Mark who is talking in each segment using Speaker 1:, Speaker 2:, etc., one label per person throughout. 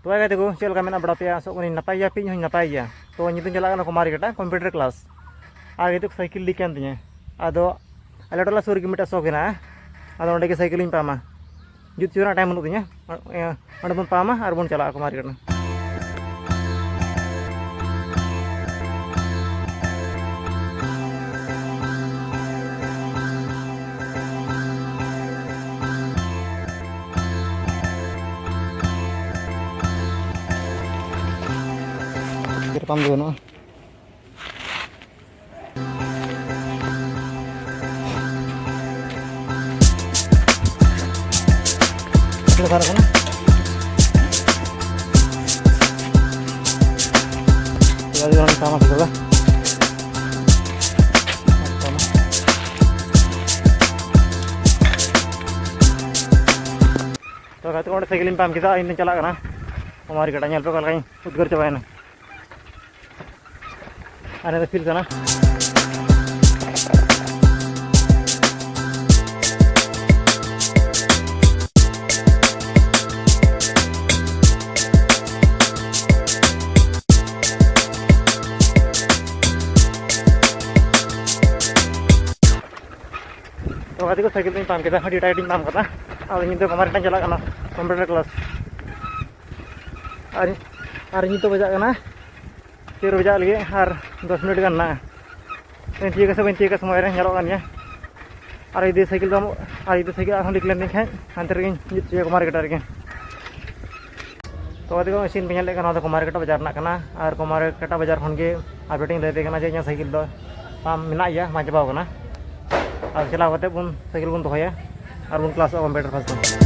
Speaker 1: तो आगे देखो चल का मेना बड़ा पे सो उनी नपाई या पिन नपाई या तो नितुन चला ना कुमारी कटा कंप्यूटर क्लास आगे तो साइकिल लिकन दिया आदो अले टोला सुर की मिटा सोकेना आदो ओंडे के साइकिल इन पामा जुत चुरा टाइम नु दिया ओंडे बन पामा आर बन चला कुमारी कटा pam dulu no. Kita taruh sana. Kita jalan sama juga lah. तो कहते हैं साइकिल में पाम किसा इन चला करना हमारी कटा nyal पे कल कहीं उधर चबाए ना अरे तो फिर करना तो कहते को साइकिल में पाम किसा हडी टाइटिंग पाम करना और इन तो हमारे टाइम चला करना कंप्यूटर क्लास अरे इन तो बजा करना 4 बजा लगे और 10 मिनट गन्ना तीका समय रे और इधर साइकिल आखन दिखलेन दिन खान हानते रे कुमारी कटा रे तो अदे को मशीन पे नेले कना कुमारी कटा बाजार ना कना और कुमारी कटा बाजार खन के अपडेटिंग लेते कना जे साइकिल दो पाम मेना या मा चबाव कना और चला कते बुन साइकिल बुन दोया और बुन क्लास कंप्यूटर फर्स्ट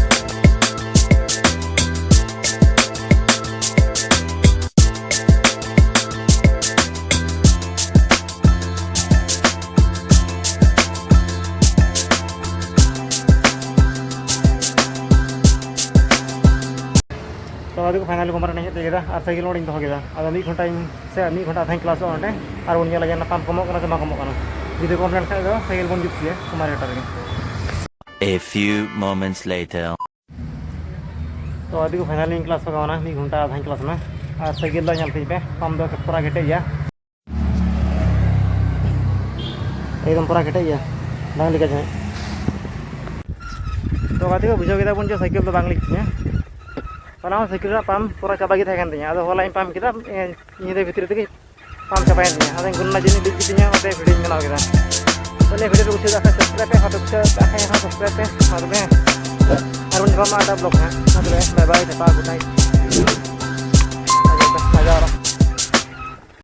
Speaker 1: तो अभी फाइनल कुमार नहीं हेज और साइकिल ओडिंग दो अब 1 घंटा से 1 घंटा थाई क्लास ओंडे और उन लगे पाम कमो से मा कमो जुदी कमप्लेन खा दो साइकिल बन जुत कुमार कटा रे
Speaker 2: A few moments later.
Speaker 1: तो अभी फाइनल क्लास होगा 1 घंटा थाई क्लास ना और साइकिल दो पे पाम दो पूरा घेटे एकदम पूरा घेटे बांग लिखा जाए तो अभी बुझा के बन जो साइकिल तो बांग लिखा साइकिल पाम पूरा चाबा की अब हॉल पाम किया नीदे भीतर तक पाम चाबाइन गुना जिन लिखी भिडियो बनाव के भिडियो कुछ सब्सक्राइब पे सब्सक्राइब पे और ब्लॉग है बाय बाय गुड नाइट